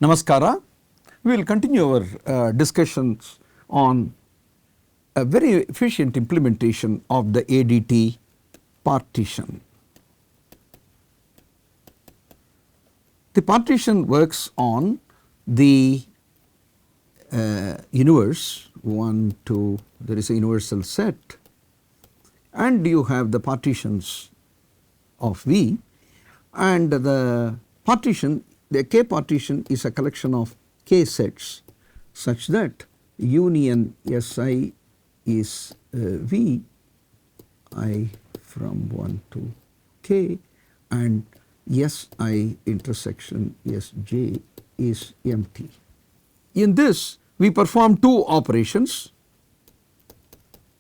Namaskara. We will continue our discussions on a very efficient implementation of the ADT partition. The partition works on the universe 1, 2, there is a universal set, and you have the partitions of V, and the partition, the K partition is a collection of K sets such that union Si is V I from 1 to K, and Si intersection Sj is empty. In this we perform two operations,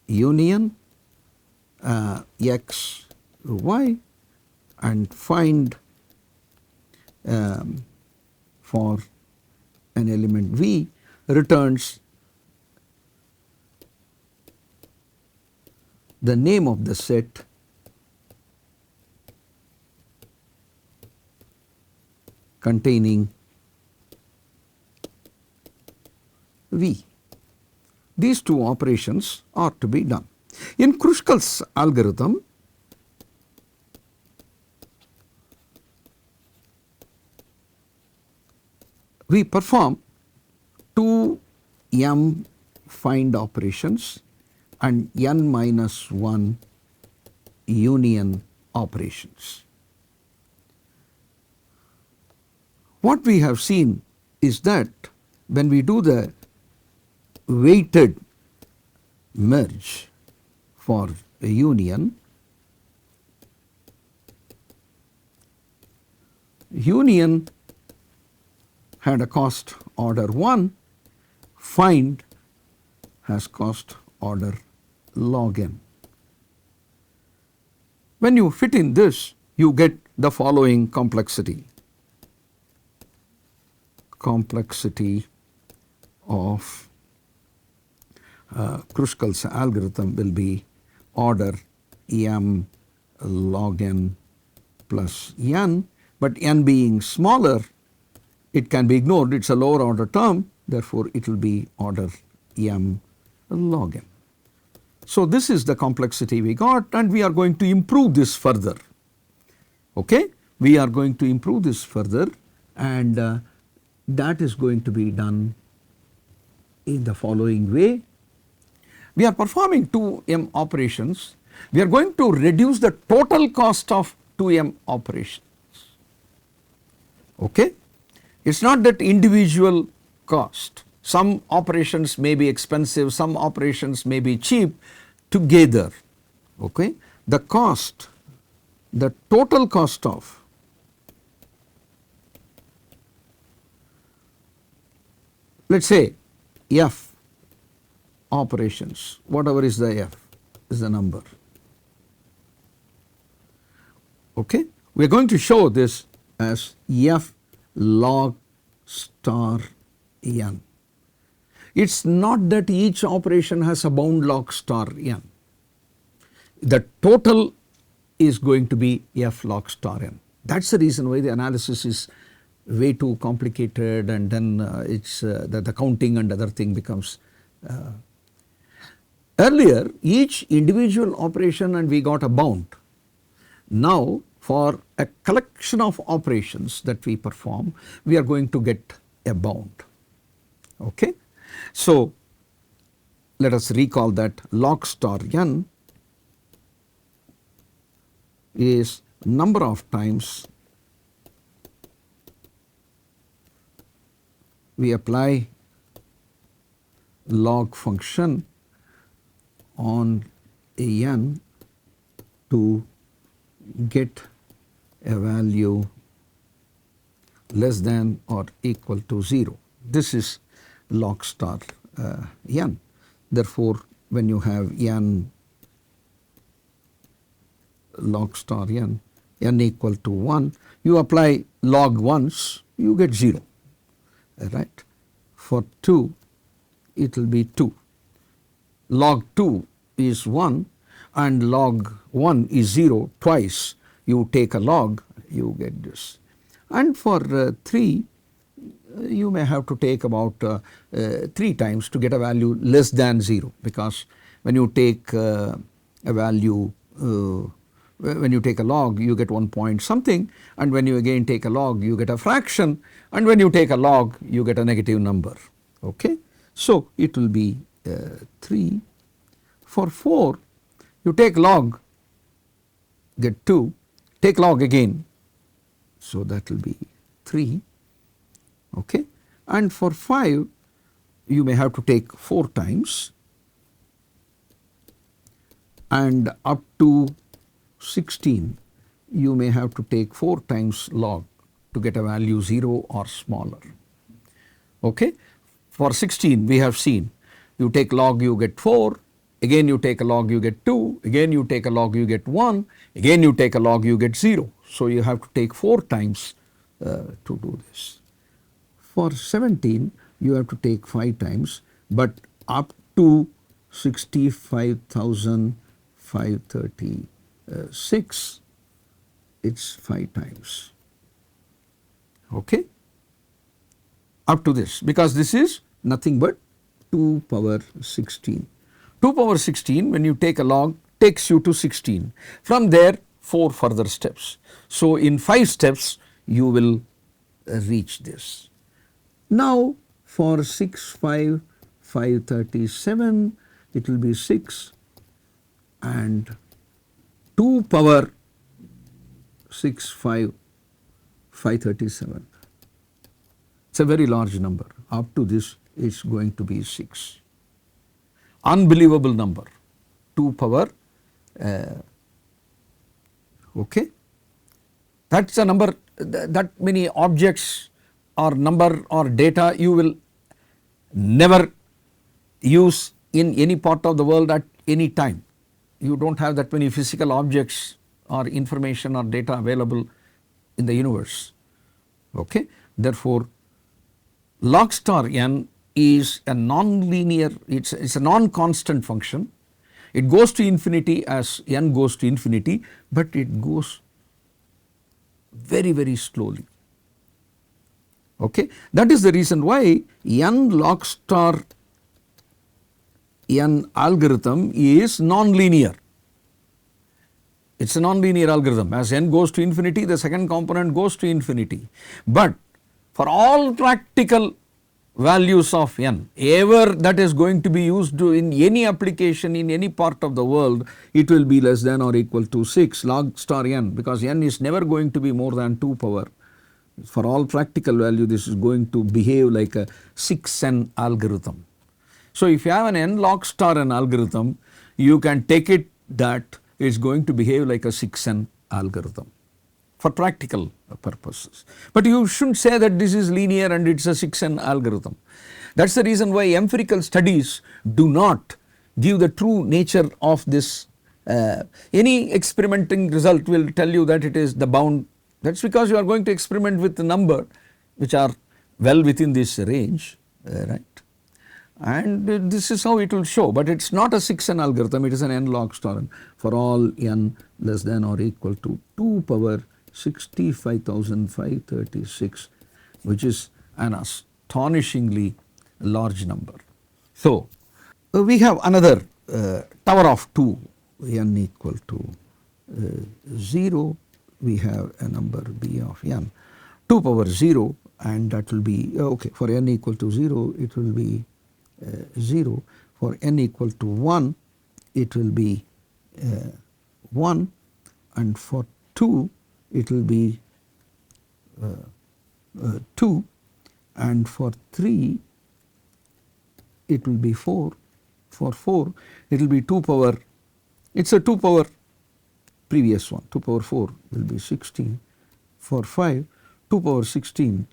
union x y, and find for an element V returns the name of the set containing V. These two operations are to be done. In Krushkal's algorithm, we perform two m find operations and n minus 1 union operations. What we have seen is that when we do the weighted merge for a union, union had a cost order 1, find has cost order log n. When you fit in this, you get the following complexity. Complexity of Krushkal's algorithm will be order m log n plus n, but n being smaller, it can be ignored, it is a lower order term, therefore it will be order m log n. So this is the complexity we got, and we are going to improve this further. Okay? We are going to improve this further, and that is going to be done in the following way. We are performing 2m operations. We are going to reduce the total cost of 2m operations. Okay? It is not that individual cost. Some operations may be expensive, some operations may be cheap together. Okay? The cost, the total cost of let us say f operations, whatever is the f is the number. Okay? We are going to show this as f log star n. It is not that each operation has a bound log star n. The total is going to be f log star n. That is the reason why the analysis is way too complicated, and then it's the counting and other thing becomes earlier each individual operation and we got a bound. Now for a collection of operations that we perform, we are going to get a bound. Okay? So let us recall that log star n is number of times we apply log function on a n to get a value less than or equal to 0. This is log star n. Therefore, when you have n log star n equal to 1, you apply log once, you get 0. Right. For 2, it will be 2. Log 2 is 1 and log 1 is 0 twice. You take a log, you get this. And for 3, you may have to take about 3 times to get a value less than 0, because when you take a value when you take a log you get 1 point something, and when you again take a log you get a fraction, and when you take a log you get a negative number. Okay. So it will be 3. For 4 you take log, get 2, take log again, so that will be 3. Okay. And for 5 you may have to take 4 times, and up to 16 you may have to take 4 times log to get a value 0 or smaller. Okay. For 16 we have seen you take log you get 4, again you take a log you get 2, again you take a log you get 1, again you take a log you get 0. So you have to take 4 times to do this. For 17 you have to take 5 times, but up to 65,536 it's 5 times. Okay. Up to this, because this is nothing but 2 power 16. 2 power 16 when you take a log takes you to 16. From there 4 further steps. So in 5 steps you will reach this. Now for 65,537 it will be 6 and 2 power 65,537. It's a very large number. Up to this it's going to be 6. Unbelievable number, 2 power okay. That's a number, that many objects or number or data you will never use in any part of the world at any time. You don't have that many physical objects or information or data available in the universe. Okay. Therefore log star n is a non-linear, it's a non-constant function. It goes to infinity as n goes to infinity, but it goes very, very slowly. Okay. That is the reason why n log star n algorithm is non-linear. It's a non-linear algorithm. As n goes to infinity, the second component goes to infinity. But for all practical values of n, ever that is going to be used in any application in any part of the world, it will be less than or equal to 6 log star n, because n is never going to be more than 2 power. For all practical value this is going to behave like a 6n algorithm. So if you have an n log star n algorithm, you can take it that it is going to behave like a 6n algorithm for practical purposes. But you shouldn't say that this is linear and it's a 6n algorithm. That's the reason why empirical studies do not give the true nature of this. Any experimenting result will tell you that it is the bound. That's because you are going to experiment with the number which are well within this range, right? And this is how it will show, but it's not a 6n algorithm, it is an n log star n for all n less than or equal to 2 power 65,536, which is an astonishingly large number. So we have another tower of 2, n equal to 0, we have a number b of n 2 power 0, and that will be okay. For n equal to 0 it will be 0, for n equal to 1 it will be 1, and for 2 it will be 2, and for 3 it will be 4, for 4 it will be 2 power, it is a 2 power previous one, 2 power 4 will be 16, for 5 2 power 16,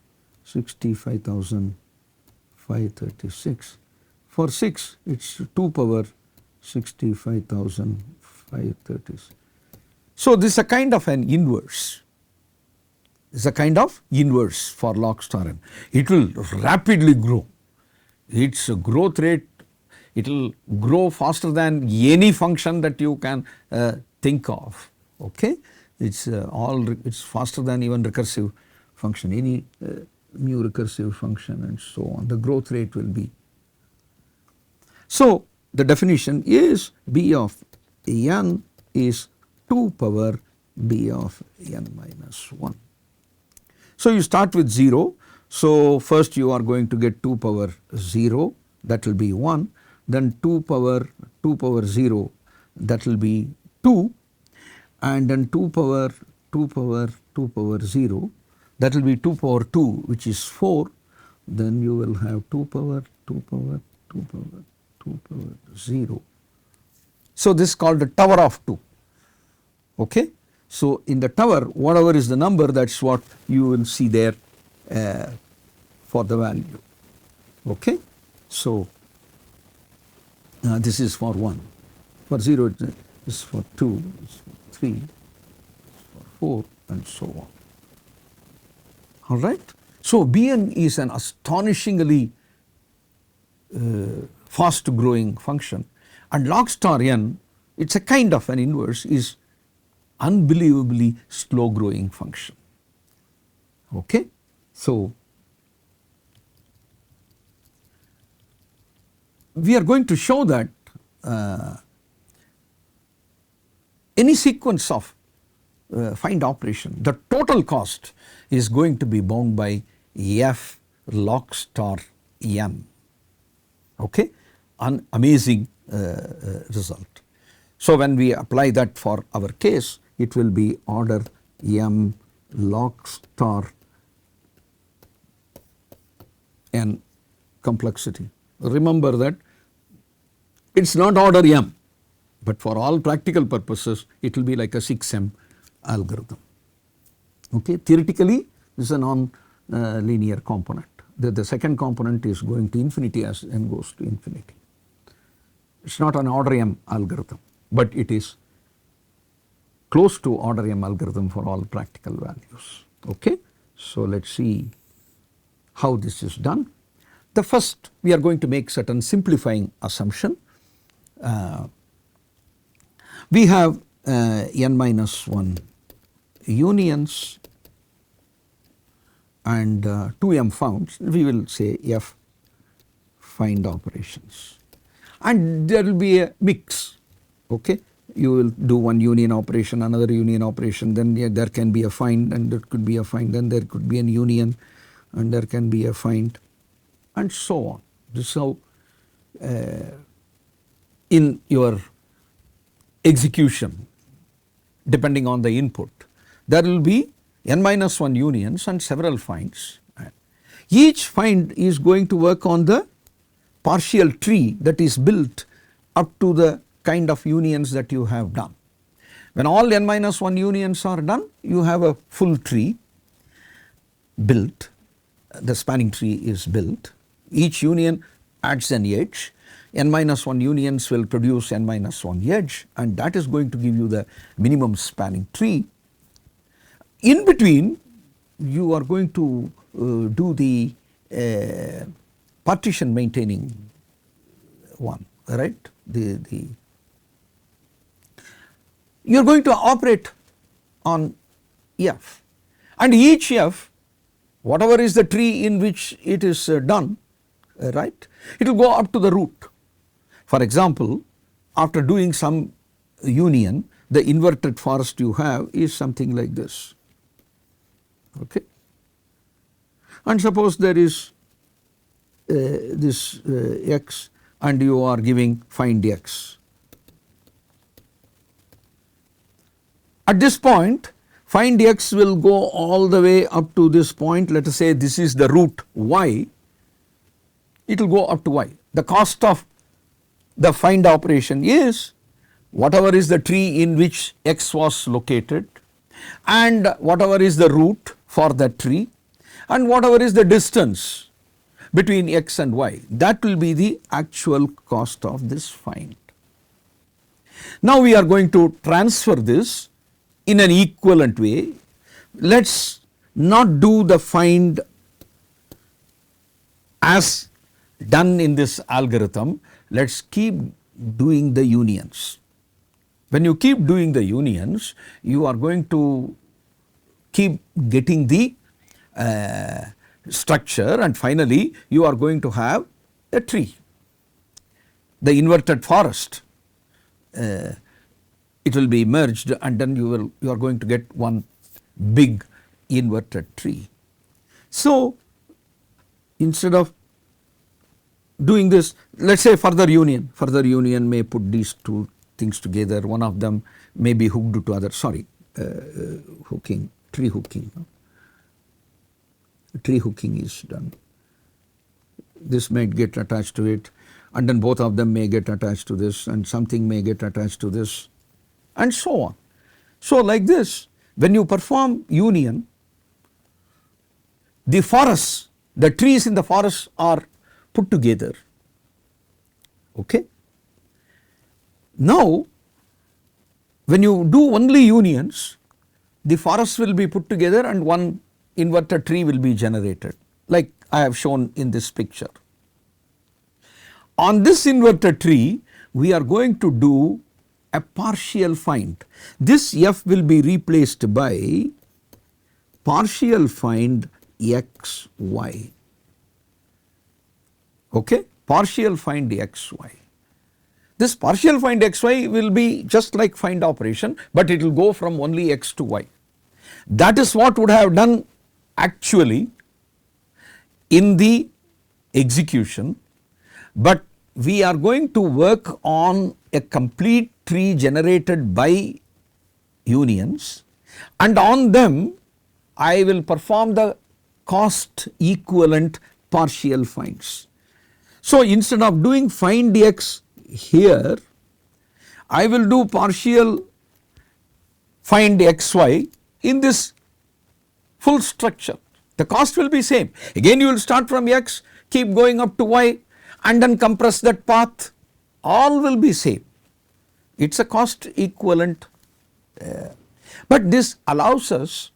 65,536, for 6 it is 2 power 65,536. So this is a kind of an inverse. This is a kind of inverse for log star n. It will rapidly grow. Its growth rate, it will grow faster than any function that you can think of. Okay, it's faster than even recursive function. mu recursive function and so on. The growth rate will be. So the definition is B of n is 2 power B of n minus 1. So you start with 0. So first you are going to get 2 power 0, that will be 1, then 2 power 0, that will be 2, and then 2 power 0, that will be 2 power 2, which is 4. Then you will have 2 power 0. So this is called the tower of 2. Okay. So in the tower, whatever is the number, that is what you will see there for the value. Okay. So this is for 1, for 0 this is for 2, this is for 3, this is for 4, and so on. All right. So Bn is an astonishingly fast growing function, and log star n, it is a kind of an inverse, is unbelievably slow growing function. Okay. So we are going to show that any sequence of find operation, the total cost is going to be bound by f log star n. Okay, an amazing result. So when we apply that for our case, it will be order m log star n complexity. Remember that it is not order m, but for all practical purposes it will be like a 6m algorithm. Okay. Theoretically this is a non-linear component. The second component is going to infinity as n goes to infinity. It is not an order m algorithm, but it is close to order m algorithm for all practical values. Okay. So let us see how this is done. The first, we are going to make certain simplifying assumption. We have n minus 1 unions and 2m founds. We will say f find operations, and there will be a mix. Okay. You will do one union operation, another union operation, then there can be a find, and there could be a find, then there could be an union, and there can be a find, and so on. This is how in your execution, depending on the input, there will be n minus 1 unions and several finds. Each find is going to work on the partial tree that is built up to the kind of unions that you have done. When all n minus 1 unions are done, you have a full tree built, the spanning tree is built. Each union adds an edge. N minus 1 unions will produce n minus 1 edge, and that is going to give you the minimum spanning tree. In between, you are going to do the partition maintaining one, right? You are going to operate on f, and each f, whatever is the tree in which it is done, right, it will go up to the root. For example, after doing some union, the inverted forest you have is something like this. Okay. And suppose there is this x, and you are giving find x. At this point, find x will go all the way up to this point. Let us say this is the root y. It will go up to y. The cost of the find operation is whatever is the tree in which x was located, and whatever is the root for that tree, and whatever is the distance between x and y. That will be the actual cost of this find. Now we are going to transfer this in an equivalent way. Let us not do the find as done in this algorithm. Let us keep doing the unions. When you keep doing the unions, you are going to keep getting the structure, and finally you are going to have a tree, the inverted forest. It will be merged, and then you are going to get one big inverted tree. So instead of doing this, let us say further union may put these two things together, one of them may be hooked to other, hooking, tree hooking. Tree hooking is done. This may get attached to it, and then both of them may get attached to this, and something may get attached to this, and so on. So like this, when you perform union, the forests, the trees in the forest are put together. Okay. Now when you do only unions, the forests will be put together and one inverted tree will be generated, like I have shown in this picture. On this inverted tree, we are going to do a partial find. This f will be replaced by partial find x y. Okay, partial find x y. This partial find x y will be just like find operation, but it will go from only x to y. That is what would have done actually in the execution, but we are going to work on a complete tree generated by unions, and on them I will perform the cost equivalent partial finds. So instead of doing find x here, I will do partial find xy in this full structure. The cost will be same. Again you will start from x, keep going up to y, and then compress that path, all will be same. It is a cost equivalent, but this allows us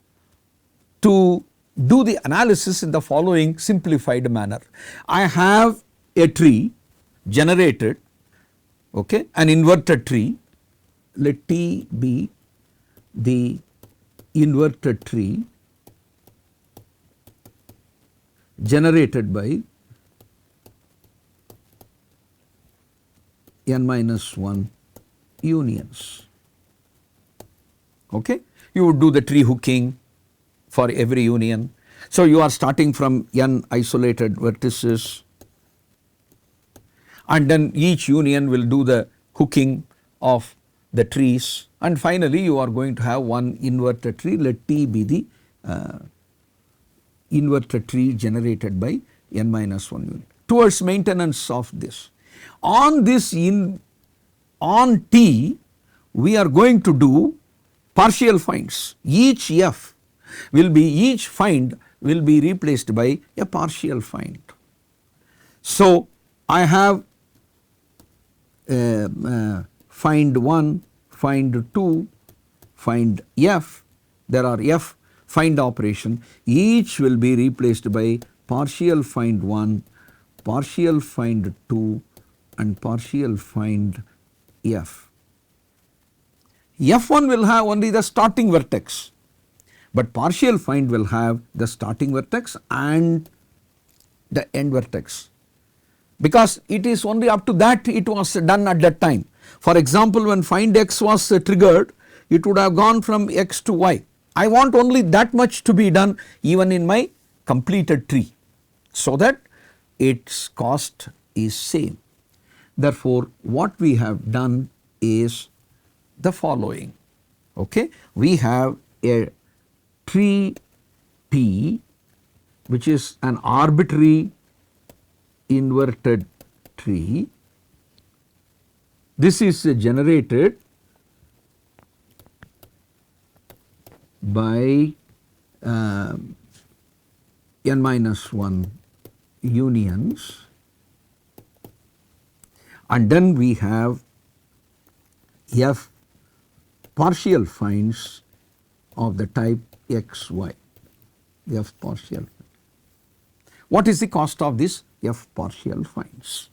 to do the analysis in the following simplified manner. I have a tree generated, okay, an inverted tree, let T be the inverted tree generated by n minus 1 unions. Okay, you would do the tree hooking for every union. So you are starting from n isolated vertices, and then each union will do the hooking of the trees, and finally you are going to have one inverted tree, let T be the inverted tree generated by n minus 1 unit. Towards maintenance of this, on this on T we are going to do partial finds. Each f will be, each find will be replaced by a partial find. So I have find 1, find 2, find f, there are f find operation, each will be replaced by partial find 1, partial find 2 and partial find f. F1 will have only the starting vertex, but partial find will have the starting vertex and the end vertex, because it is only up to that it was done at that time. For example, when find x was triggered, it would have gone from x to y. I want only that much to be done even in my completed tree, so that its cost is same. Therefore, what we have done is the following. Okay, we have a tree T which is an arbitrary inverted tree. This is generated by n minus 1 unions, and then we have f partial finds of the type x y, f partial. What is the cost of this f partial finds?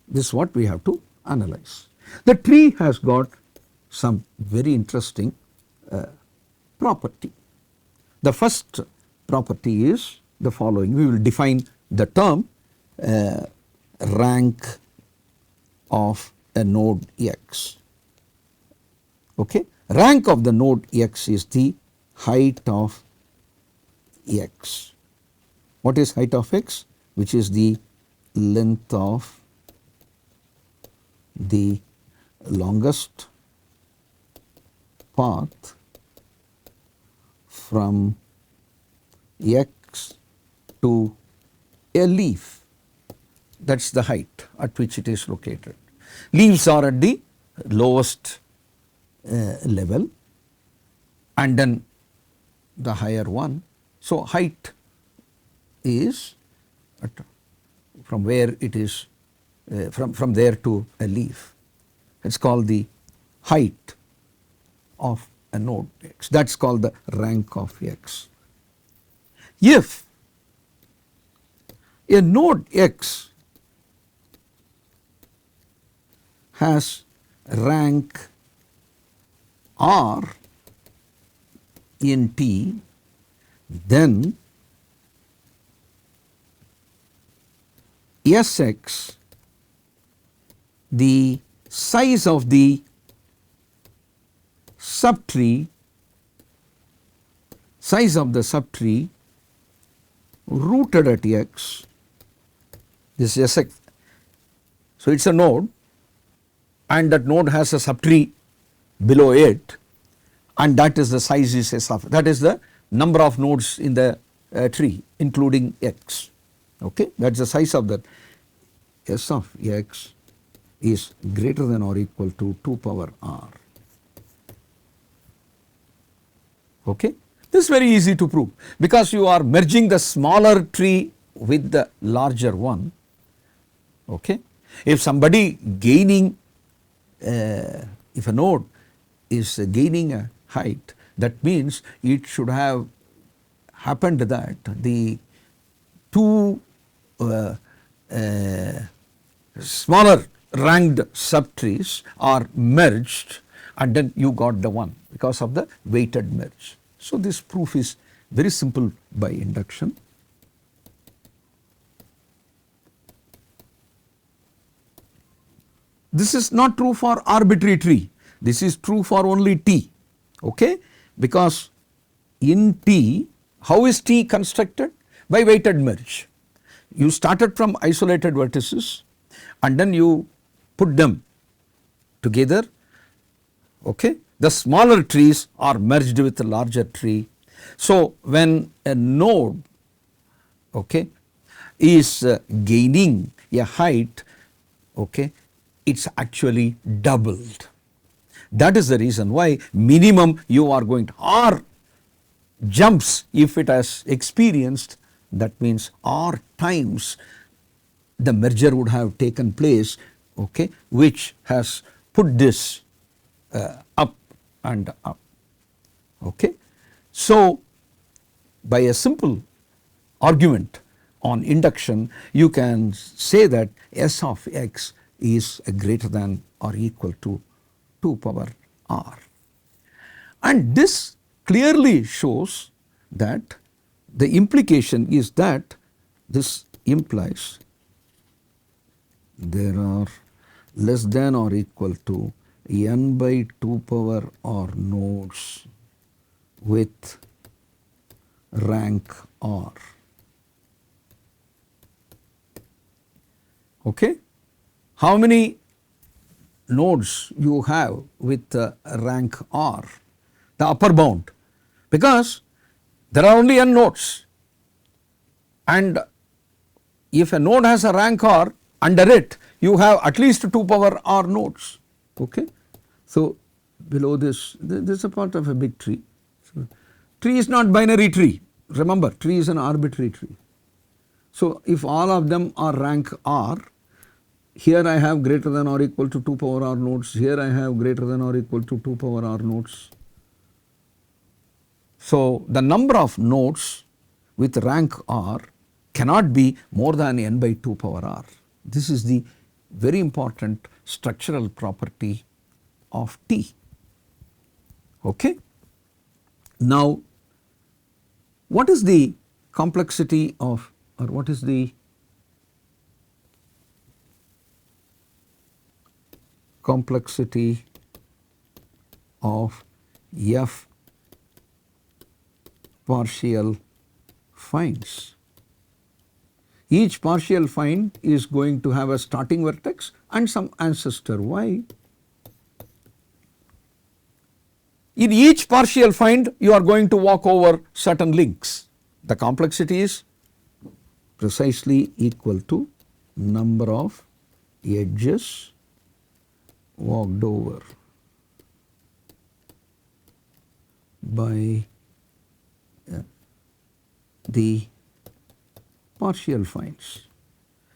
This is what we have to analyze. The tree has got some very interesting property. The first property is the following. We will define the term rank of a node X. Okay. Rank of the node X is the height of X. What is height of X? Which is the length of the longest path from X to a leaf. That is the height at which it is located. Leaves are at the lowest level and then the higher one. So, height is from where it is from there to a leaf. It is called the height of a node X. That is called the rank of X. If a node X has rank R in T, then Sx, the size of the subtree, rooted at X, this is Sx. So, it is a node and that node has a subtree below it, and that is the size is S of, that is the number of nodes in the tree including X. Okay, that is the size of that. S of X is greater than or equal to 2 power R. Okay, this is very easy to prove because you are merging the smaller tree with the larger one. Okay, if somebody gaining if a node is gaining a height, that means it should have happened that the two smaller ranked subtrees are merged and then you got the one because of the weighted merge. So, this proof is very simple by induction. This is not true for arbitrary tree, this is true for only T, okay? Because in T, how is T constructed? By weighted merge. You started from isolated vertices and then you put them together, okay? The smaller trees are merged with the larger tree. So, when a node, okay, is gaining a height, okay, it is actually doubled. That is the reason why minimum you are going to R jumps if it has experienced, that means R times the merger would have taken place, okay, which has put this up and up. Okay. So, by a simple argument on induction, you can say that S of X is greater than or equal to 2 power R. And this clearly shows that the implication is that this implies there are less than or equal to n by 2 power R nodes with rank R. Okay. How many nodes you have with rank R? The upper bound, because there are only n nodes, and if a node has a rank R, under it you have at least 2 power R nodes. Okay. So, below this is a part of a big tree. So, tree is not binary tree, remember tree is an arbitrary tree. So, if all of them are rank R, here I have greater than or equal to 2 power R nodes, here I have greater than or equal to 2 power R nodes. So, the number of nodes with rank R cannot be more than n by 2 power R. This is the very important structural property of T. Okay. Now, what is the complexity of, or what is the complexity of F partial finds. Each partial find is going to have a starting vertex and some ancestor y. In each partial find you are going to walk over certain links. The complexity is precisely equal to number of edges walked over by the partial finds.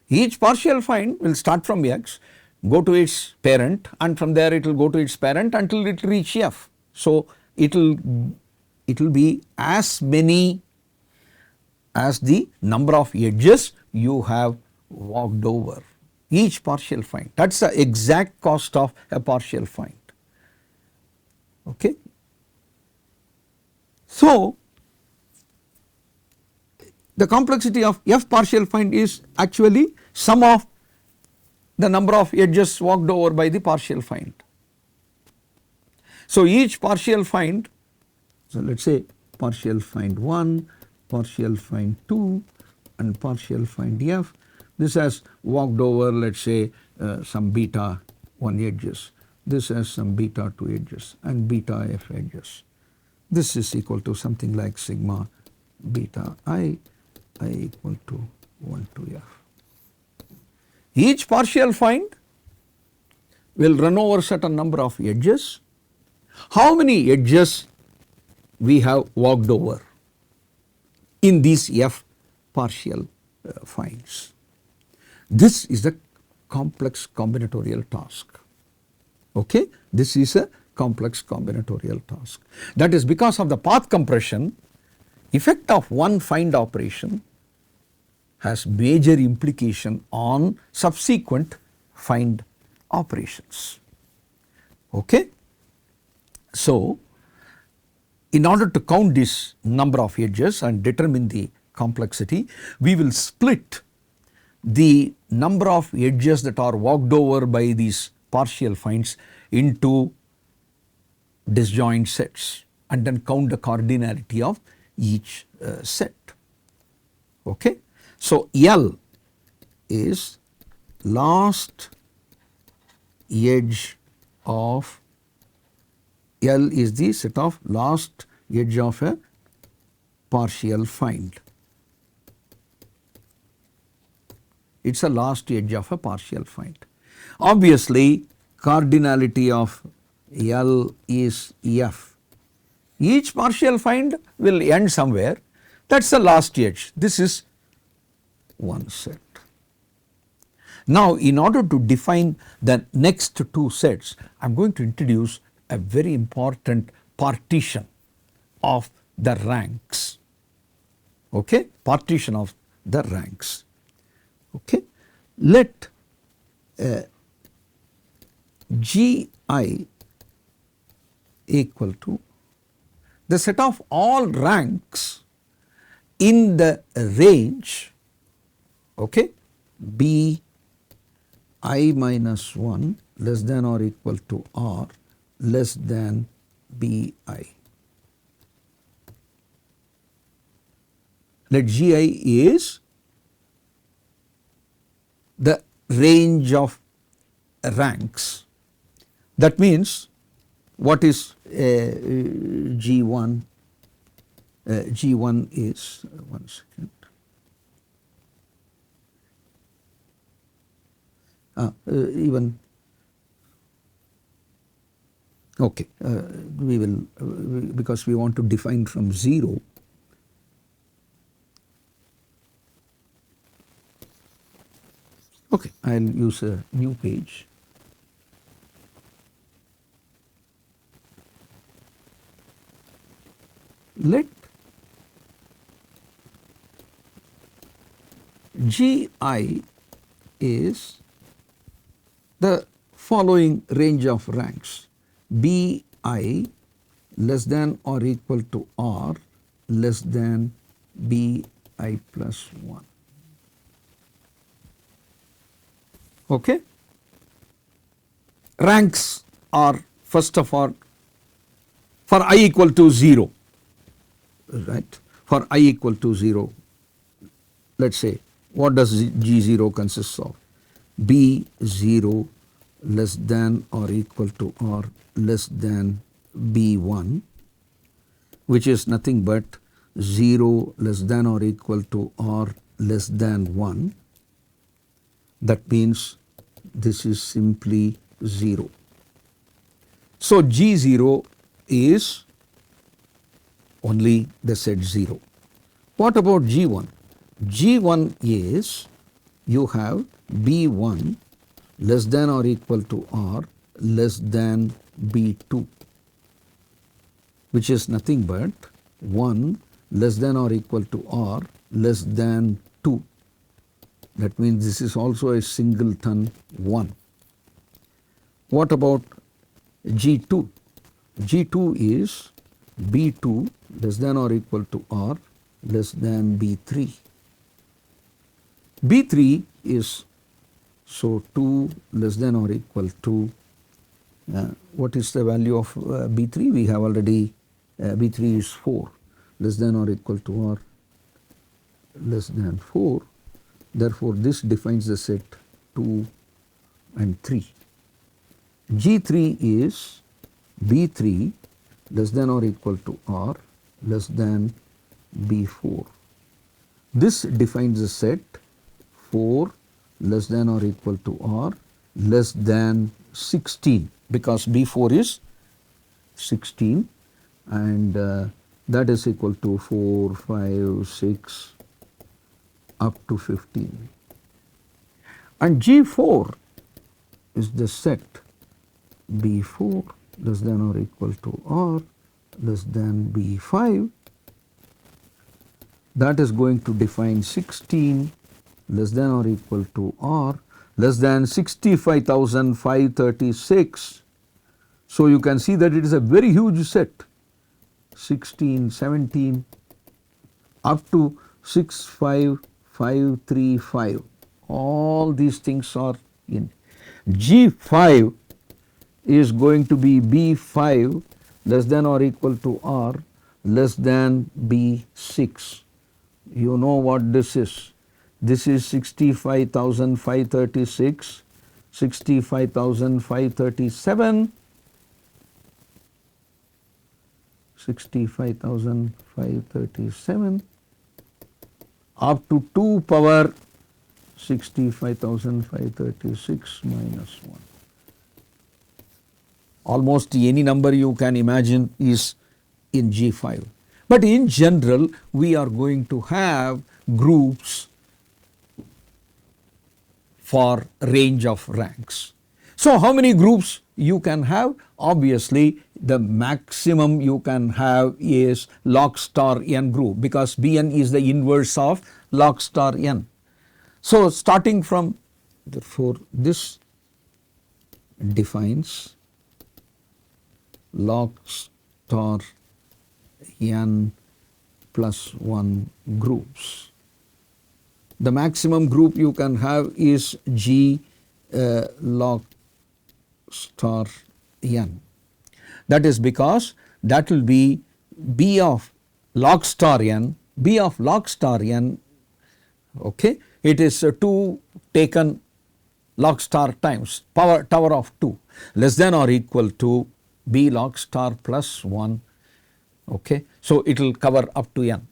Each partial find will start from x, go to its parent, and from there it will go to its parent until it reach f. So it will be as many as the number of edges you have walked over. Each partial find, that is the exact cost of a partial find. Okay. So the complexity of F partial find is actually sum of the number of edges walked over by the partial find. So each partial find, so let us say partial find 1, partial find 2 and partial find F, this has walked over, let us say some beta 1 edges, this has some beta 2 edges and beta F edges. This is equal to something like sigma beta I equal to 1 to F. Each partial find will run over certain number of edges. How many edges we have walked over in these F partial finds? This is the complex combinatorial task. Okay? This is a complex combinatorial task. That is because of the path compression, effect of one find operation has major implication on subsequent find operations. Okay? So, in order to count this number of edges and determine the complexity, we will split the number of edges that are walked over by these partial finds into disjoint sets and then count the cardinality of each set. Okay? So, L is last edge of, L is the set of last edge of a partial find. It is a last edge of a partial find. Obviously, cardinality of L is F. Each partial find will end somewhere, that is the last edge. This is one set. Now, in order to define the next two sets, I am going to introduce a very important partition of the ranks. Okay? Partition of the ranks. Okay? Let Gi equal to the set of all ranks in the range, okay, B I minus 1 less than or equal to R less than B I. Let Gi is the range of ranks. That means what is G1? G1 is, one second. Even okay, we will because we want to define from 0. Okay, I will use a new page. Let Gi is the following range of ranks: Bi less than or equal to R less than Bi I plus 1. Okay? Ranks are first of all for I equal to 0, right? For I equal to 0, let us say what does G0 consists of? B0 less than or equal to or less than B1, which is nothing but 0 less than or equal to or less than 1. That means this is simply 0. So G0 is only the set 0. What about G1? G1 is you have B1 less than or equal to or less than B2, which is nothing but 1 less than or equal to or less than 2. That means this is also a singleton 1. What about G2? G2 is B2 less than or equal to or less than B3. B3 is so 2 less than or equal to what is the value of B3? We have already B3 is 4 less than or equal to or less than 4. Therefore, this defines the set 2 and 3. G3 is B3 less than or equal to or less than B4. This defines the set 4 less than or equal to or less than 16, because B4 is 16 and that is equal to 4, 5, 6 up to 15. And G4 is the set B4 less than or equal to or less than B5. That is going to define 16 less than or equal to or less than 65,536. So you can see that it is a very huge set, 16, 17 up to 65535. All these things are in. G5 is going to be B5 less than or equal to or less than B6. You know what this is. This is 65,536, 65,537, 65,537 up to 2 power 65,536 minus 1. Almost any number you can imagine is in G5. But in general, we are going to have groups for range of ranks. So how many groups you can have? Obviously, the maximum you can have is log star n group, because Bn is the inverse of log star n. So starting from, therefore, this defines log star n plus 1 groups. The maximum group you can have is G log star n. That is because that will be B of log star n, B of log star n, okay. It is 2 taken log star times power of 2 less than or equal to B log star plus 1, okay. So it will cover up to n.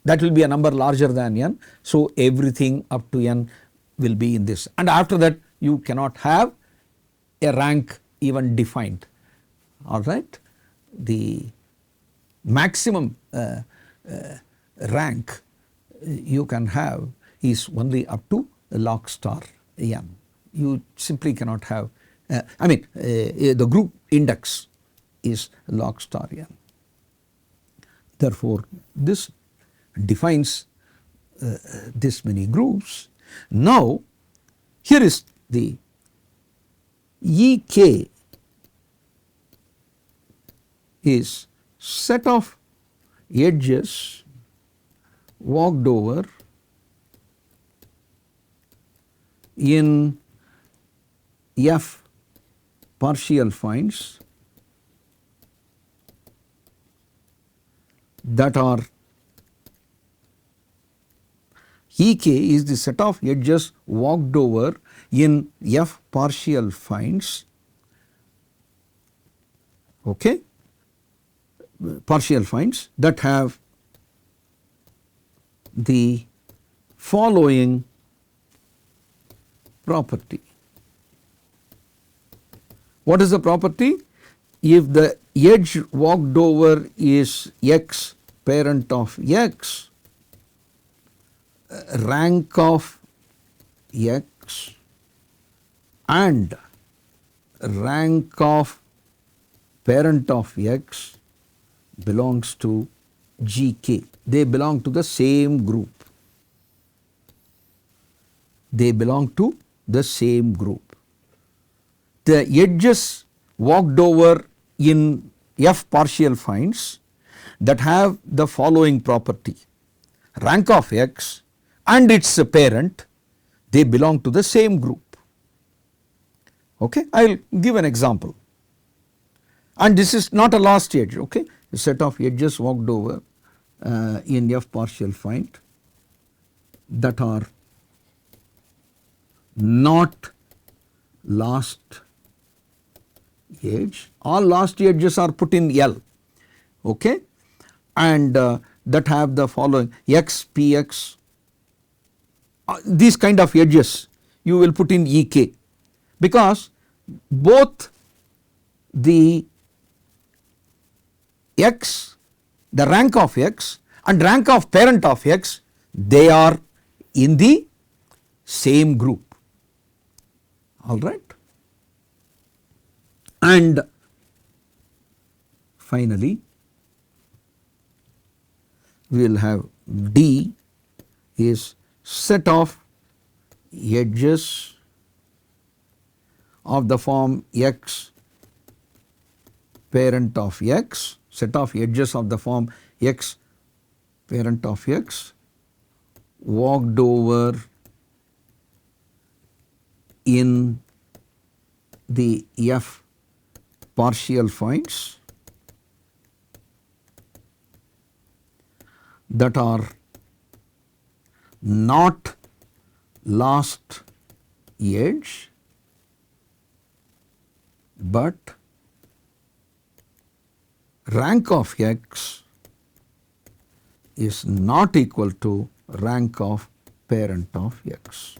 That will be a number larger than n. So everything up to n will be in this, and after that you cannot have a rank even defined, all right. The maximum rank you can have is only up to log star n. You simply cannot have, the group index is log star n. Therefore, this defines this many groups. Now, here is the EK is set of edges walked over in F partial finds that are Ek is the set of edges walked over in F partial finds, okay, partial finds that have the following property. What is the property? If the edge walked over is x parent of x, rank of x and rank of parent of x belongs to GK. They belong to the same group. They belong to the same group. The edges walked over in F partial finds that have the following property: rank of x and its parent, they belong to the same group. Okay, I will give an example. And this is not a last edge, okay, a set of edges walked over in F partial find that are not last edge. All last edges are put in L, okay, and that have the following x, px, these kind of edges you will put in Ek, because both the x, the rank of x and rank of parent of x, they are in the same group, all right. And finally, we will have D is set of edges of the form x parent of x, set of edges of the form x parent of x walked over in the F partial finds that are not last edge but rank of x is not equal to rank of parent of x.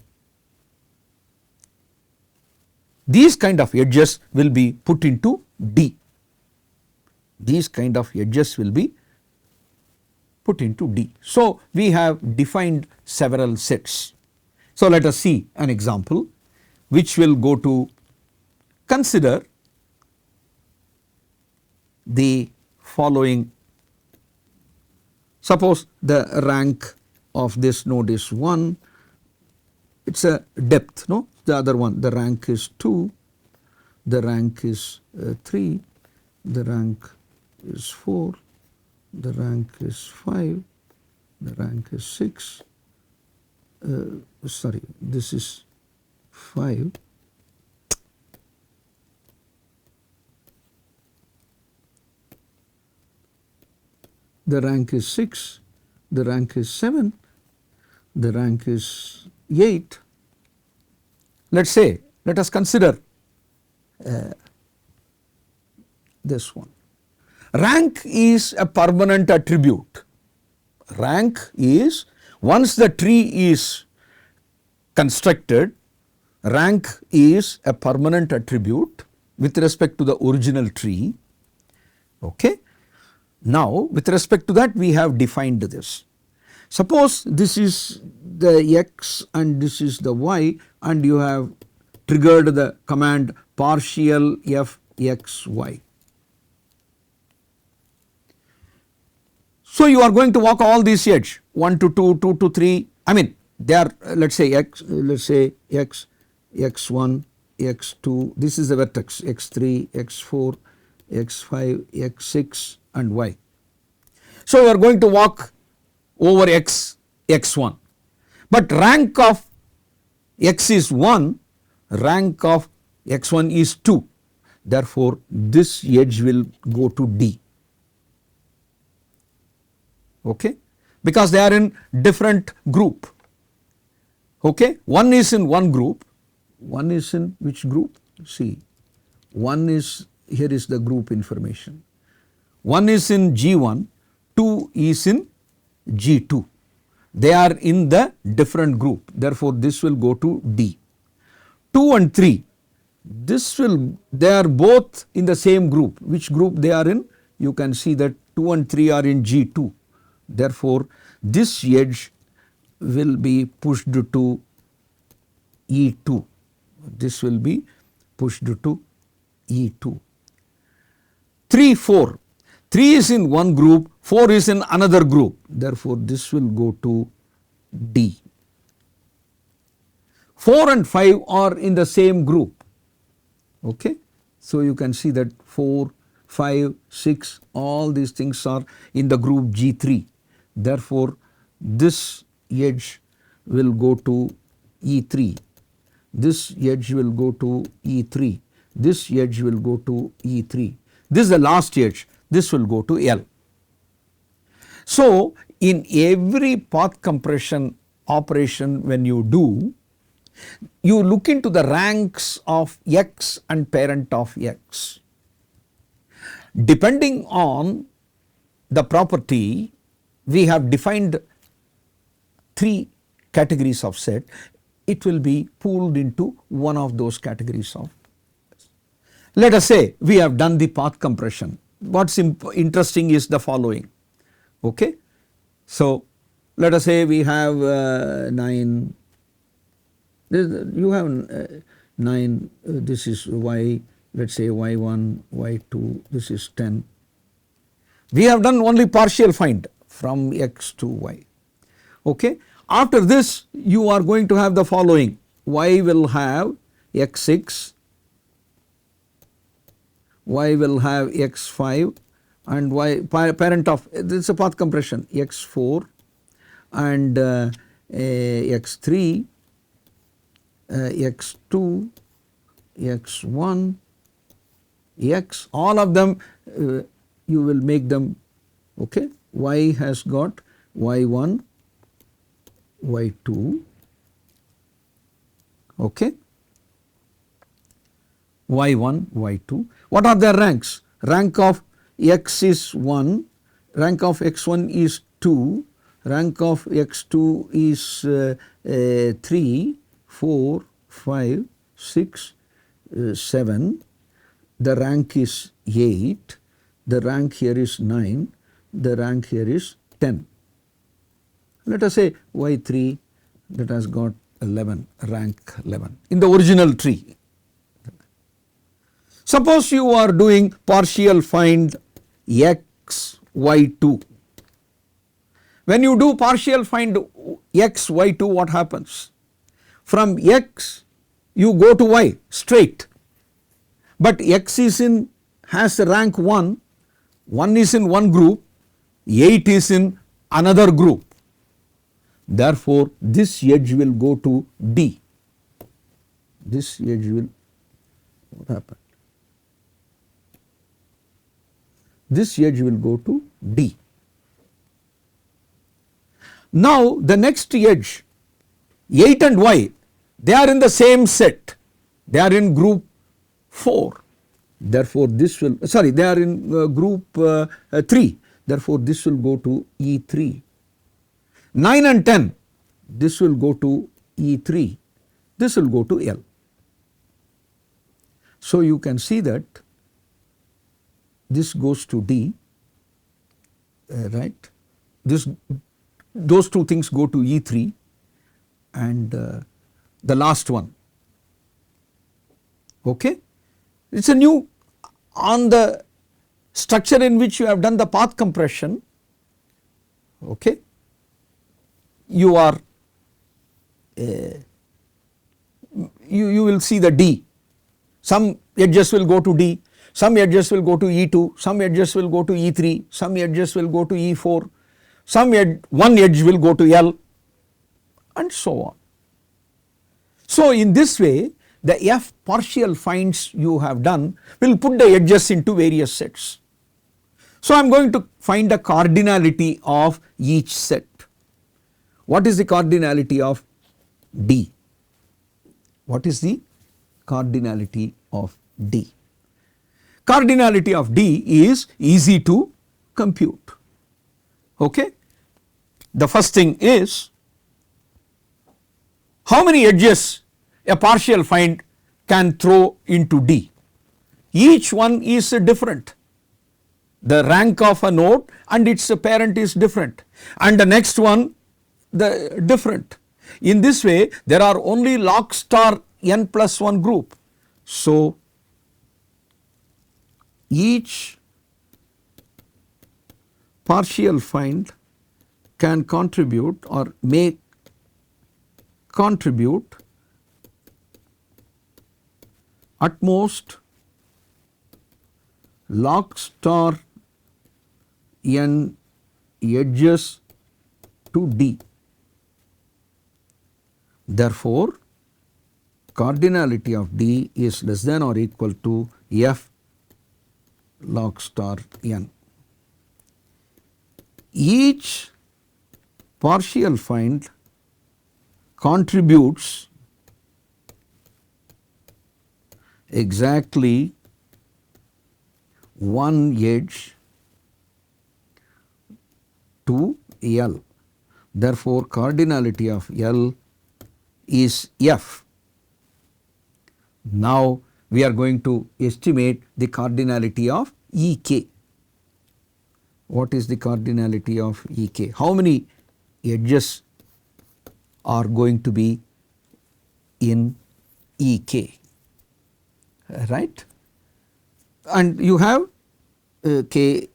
These kind of edges will be put into D. These kind of edges will be put into D. So, we have defined several sets. So, let us see an example which will go to consider the following. Suppose the rank of this node is 1, it is a depth, no? The other one, the rank is 2, the rank is 3, the rank is 4, the rank is 5, the rank is 6, sorry, this is 5, the rank is 6, the rank is 7, the rank is 8. Let us say, let us consider this one. Rank is a permanent attribute. Rank is, once the tree is constructed, rank is a permanent attribute with respect to the original tree. Okay. Now, with respect to that, we have defined this. Suppose this is the x and this is the y, and you have triggered the command partial f x y. So, you are going to walk all these edge 1 to 2, 2 to 3, I mean they are let us say x, x1, x2, this is the vertex x3, x4, x5, x6 and y. So, you are going to walk over x x1, but rank of x is 1, rank of x1 is 2. Therefore, this edge will go to D, okay, because they are in different group. Okay, one is in one group, one is in which group? See, one is, here is the group information. One is in G1, 2 is in G2. They are in the different group. Therefore, this will go to D. 2 and 3, they are both in the same group. Which group they are in? You can see that 2 and 3 are in G2. Therefore, this edge will be pushed to E2. This will be pushed to E2. 3, 4. 3 is in one group, 4 is in another group. Therefore, this will go to D. 4 and 5 are in the same group. Okay. So, you can see that 4, 5, 6, all these things are in the group G3. Therefore, this edge will go to E3. This edge will go to E3. This edge will go to E3. This is the last edge. This will go to L. So, in every path compression operation when you do, you look into the ranks of X and parent of X. Depending on the property, we have defined 3 categories of set. It will be pooled into one of those categories of. Let us say we have done the path compression. What's interesting is the following. Okay. So, let us say we have 9, you have 9, this is y, let us say y1, y2, this is 10. We have done only partial find from x to y. Okay. After this, you are going to have the following. Y will have x6, y will have x5, and y parent of, this is a path compression, x4 and x3, x2, x1, x, all of them you will make them, okay. Y has got y1, y2, okay, y1, y2. What are their ranks? Rank of x is 1, rank of x1 is 2, rank of x2 is 3, 4, 5, 6, 7, the rank is 8, the rank here is 9, the rank here is 10. Let us say y3 that has got 11, rank 11 in the original tree. Suppose you are doing partial find x, y2. When you do partial find x, y2, what happens? From x you go to y straight, but x is in, has rank 1, 1 is in one group, 8 is in another group. Therefore, this edge will go to D. This edge will, what happened? This edge will go to D. Now, the next edge, 8 and y, they are in the same set. They are in group 4. Therefore, this will, sorry, they are in group 3. Therefore, this will go to E3. 9 and 10, this will go to E3. This will go to L. So, you can see that this goes to D, right. Those two things go to E3 and the last one. Okay. It is a new, on the structure in which you have done the path compression, okay, you are you will see the D. Some edges will go to D, some edges will go to E2, some edges will go to E3, some edges will go to E4. some edge, one edge will go to L, and so on. So in this way, the F partial finds you have done will put the edges into various sets. So I am going to find the cardinality of each set. What is the cardinality of D? What is the cardinality of D? Cardinality of D is easy to compute. Okay? The first thing is, how many edges a partial find can throw into D? Each one is different. The rank of a node and its parent is different, and the next one the different. In this way, there are only log star n plus 1 group. So each partial find can contribute or may contribute at most log star n edges to D. Therefore, cardinality of D is less than or equal to F log star n. Each partial find contributes exactly one edge to L. Therefore, cardinality of L is F. Now, we are going to estimate the cardinality of EK. What is the cardinality of EK? How many edges are going to be in EK? Right? And you have K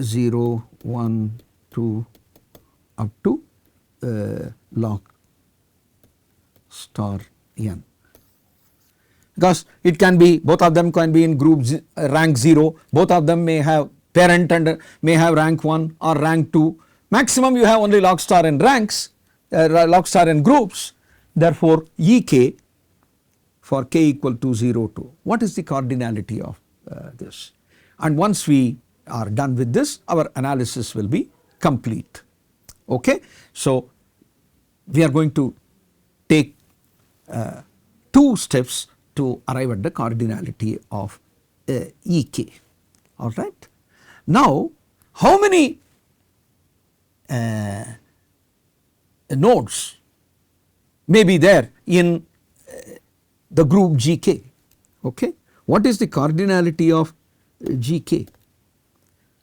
0, 1, 2 up to log star n, because it can be, both of them can be in group rank 0, both of them may have parent and may have rank 1 or rank 2. Maximum you have only log star n ranks, log star n groups. Therefore, EK for k equal to 0 to, what is the cardinality of this? And once we are done with this, our analysis will be complete. Okay? So, we are going to take 2 steps to arrive at the cardinality of EK. All right. Now, how many nodes may be there in the group GK? Okay. What is the cardinality of GK?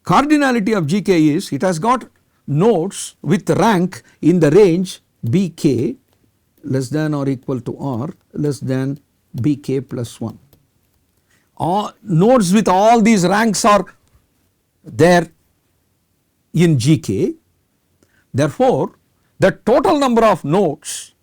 Cardinality of GK is, it has got nodes with rank in the range BK less than or equal to R less than BK plus 1. All nodes with all these ranks are there in GK. Therefore, the total number of nodes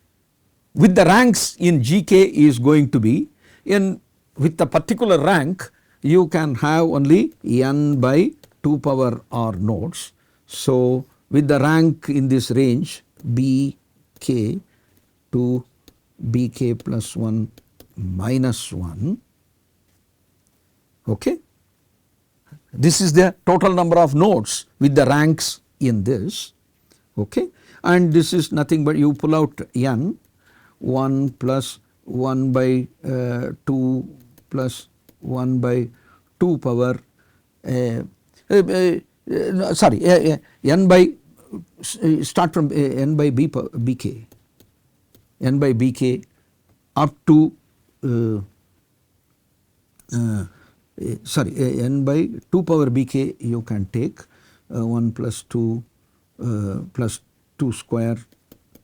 with the ranks in GK is going to be, in with a particular rank you can have only n by 2 power r nodes. So, with the rank in this range BK to BK plus 1 minus 1, okay. This is the total number of nodes with the ranks in this, okay. And this is nothing but you pull out n, 1 plus 1 by 2 plus 1 by 2 power n by, start from n by bk, n by bk up to n by 2 power bk you can take 1 plus 2 plus 2 square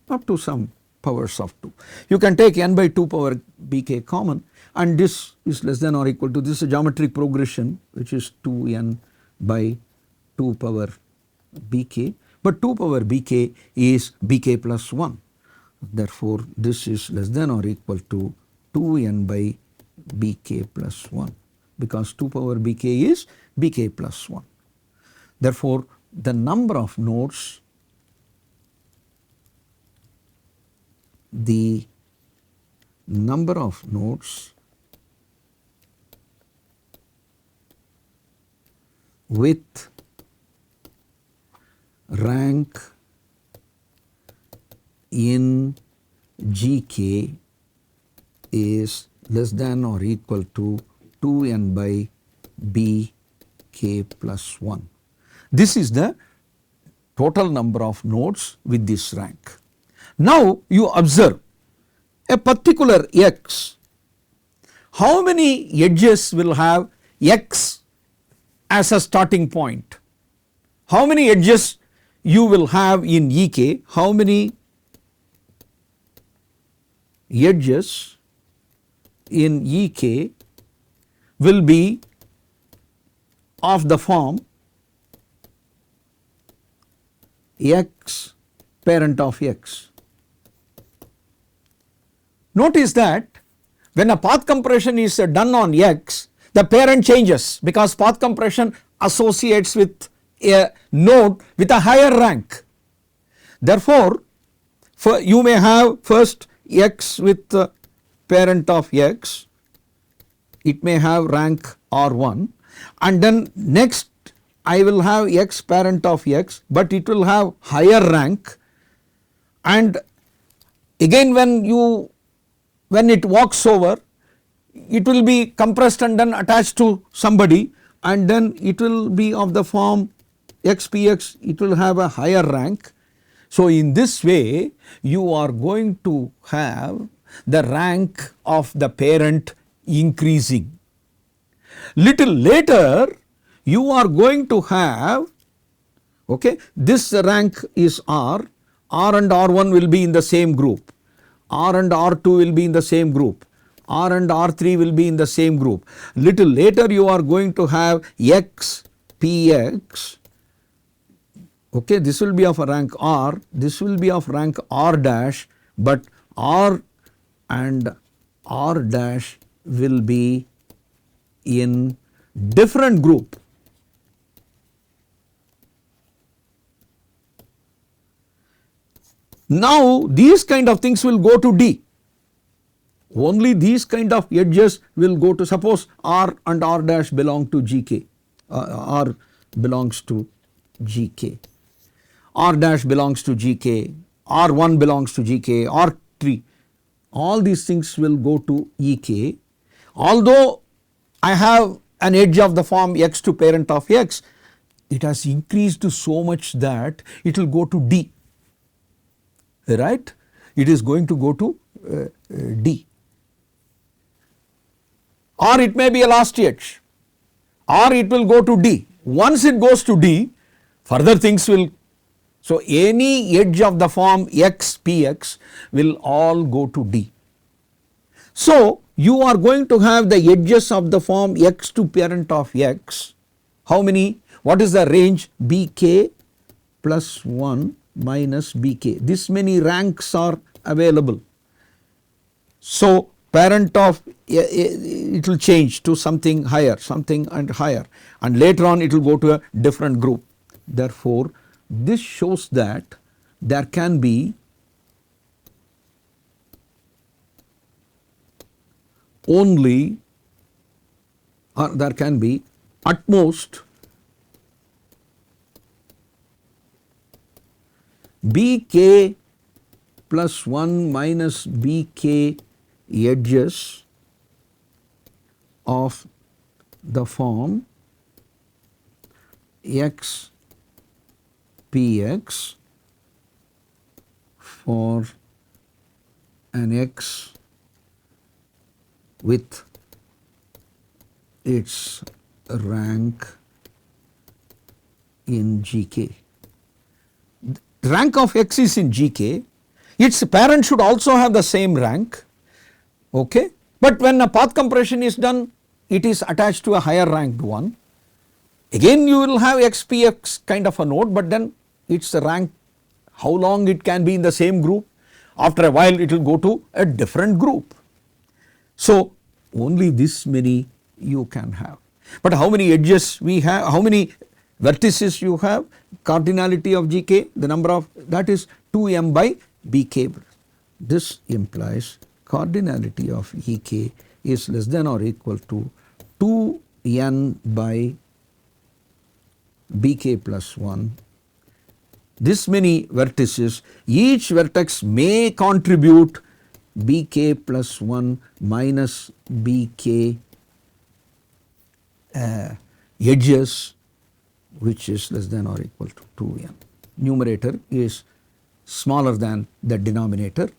up to some powers of 2. You can take n by 2 power bk common, and this is less than or equal to, this is a geometric progression which is 2n by 2 power bk, but 2 power bk is bk plus 1. Therefore, this is less than or equal to 2n by bk plus 1, because 2 power bk is bk plus 1. Therefore, the number of nodes, the number of nodes with rank in GK is less than or equal to 2n by bk plus 1. This is the total number of nodes with this rank. Now you observe a particular x, how many edges will have x as a starting point? How many edges you will have in EK? How many edges in EK will be of the form x parent of x? Notice that when a path compression is done on x, the parent changes because path compression associates with a node with a higher rank. Therefore, you may have first x with the parent of x, it may have rank R1, and then next I will have x parent of x, but it will have higher rank, and again when it walks over, it will be compressed and then attached to somebody, and then it will be of the form xpx, it will have a higher rank. So in this way you are going to have the rank of the parent increasing. Little later you are going to have, okay, this rank is R and R1 will be in the same group, R and R2 will be in the same group, R and R3 will be in the same group. Little later you are going to have x px, okay, this will be of a rank R, this will be of rank R dash, but R and R dash will be in different group. Now these kind of things will go to D. Only these kind of edges will go to, suppose R and R dash belong to GK, R belongs to GK, R dash belongs to GK, R1 belongs to GK, R3, all these things will go to EK. Although I have an edge of the form x to parent of x, it has increased so much that it will go to D, right? It is going to go to D. Or it may be a last edge, or it will go to D. Once it goes to D, further things will, so any edge of the form x px will all go to D. So you are going to have the edges of the form x to parent of x, how many? What is the range? bk plus 1 minus bk. This many ranks are available. So parent of it will change to something higher, something and higher, and later on it will go to a different group. Therefore this shows that there can be only, or there can be at most bk plus 1 minus bk edges of the form x px for an x with its rank in GK. Rank of x is in GK, its parent should also have the same rank, okay, but when a path compression is done, it is attached to a higher ranked one. Again you will have xpx kind of a node, but then its rank, how long it can be in the same group, after a while it will go to a different group. So only this many you can have, but how many edges we have, how many vertices you have, cardinality of GK, the number of that is 2m by BK. This implies cardinality of EK is less than or equal to 2n by BK plus 1. This many vertices, each vertex may contribute BK plus 1 minus BK edges, which is less than or equal to 2n. Numerator is smaller than the denominator.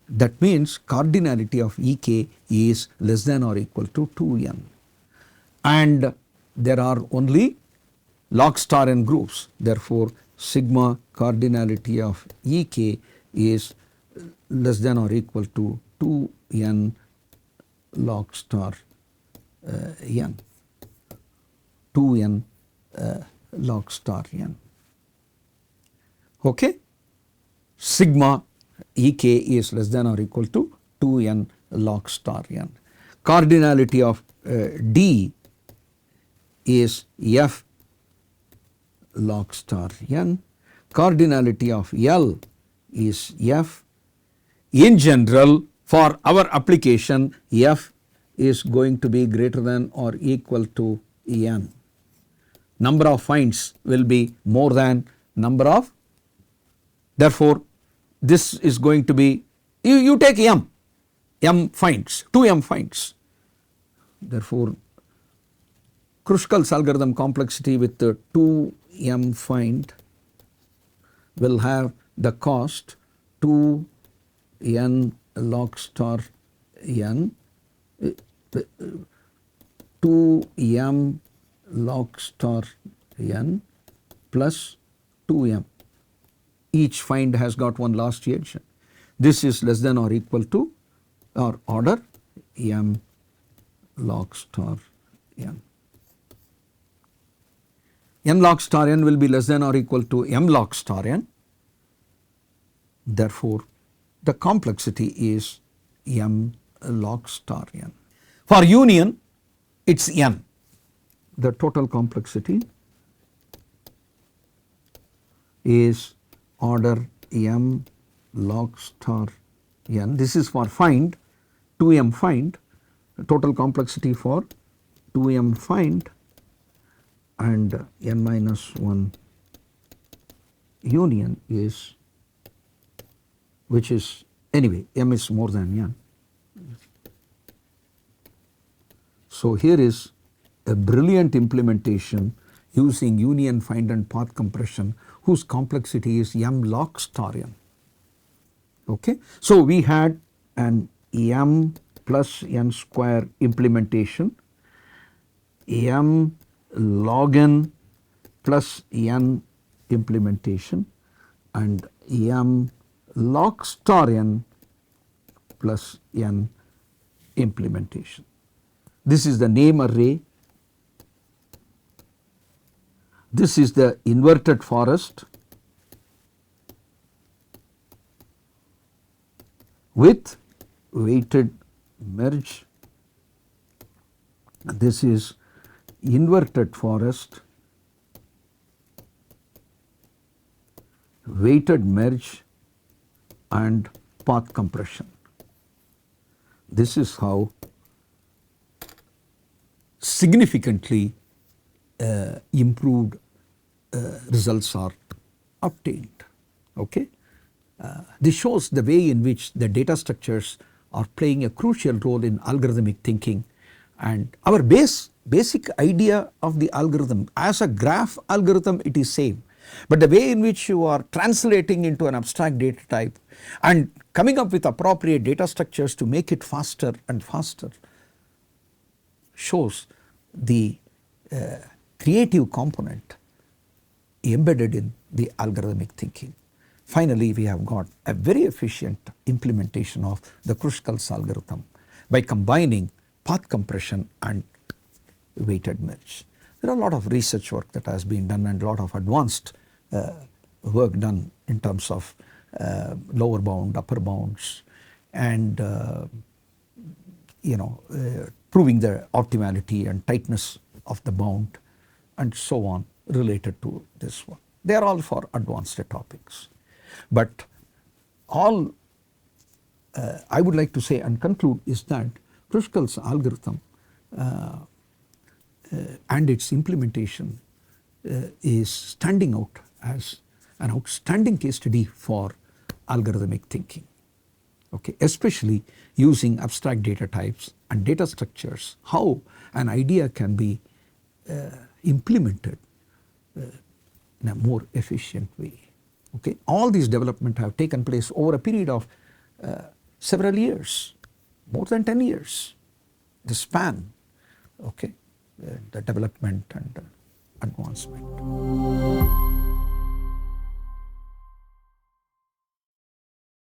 That means cardinality of EK is less than or equal to 2n. And there are only log star n groups. Therefore, sigma cardinality of EK is less than or equal to 2n log star n. 2n log star n. Okay? Sigma EK is less than or equal to 2n log star n. Cardinality of D is F log star n. Cardinality of L is F. In general, for our application, F is going to be greater than or equal to n. Number of finds will be more than number of. Therefore, this is going to be, you take m finds, 2m finds. Therefore, Krushkal's algorithm complexity with the 2m find will have the cost 2n log star n, 2m log star n plus 2m. Each find has got one last edge. This is less than or equal to or order m log star n. M log star n will be less than or equal to m log star n. Therefore, the complexity is m log star n. For union, it is n. The total complexity is order m log star n. This is for find, 2m find, total complexity for 2m find and n minus 1 union is, which is anyway m is more than n. So, here is a brilliant implementation using union find and path compression whose complexity is m log star n. Okay. So, we had an m plus n square implementation, m log n plus n implementation and m log star n plus n implementation. This is the name array. This is the inverted forest with weighted merge. This is inverted forest, weighted merge and path compression. This is how significantly improved results are obtained. Okay? This shows the way in which the data structures are playing a crucial role in algorithmic thinking, and our basic idea of the algorithm as a graph algorithm, it is same, but the way in which you are translating into an abstract data type and coming up with appropriate data structures to make it faster and faster shows the creative component embedded in the algorithmic thinking. Finally, we have got a very efficient implementation of the Krushkal's algorithm by combining path compression and weighted merge. There are a lot of research work that has been done and a lot of advanced work done in terms of lower bound, upper bounds and proving the optimality and tightness of the bound and so on related to this one. They are all for advanced topics. But all I would like to say and conclude is that Krushkal's algorithm and its implementation is standing out as an outstanding case study for algorithmic thinking. Okay, especially using abstract data types and data structures, how an idea can be implemented in a more efficient way. Okay, all these development have taken place over a period of several years, more than 10 years, the span, okay, the development and advancement.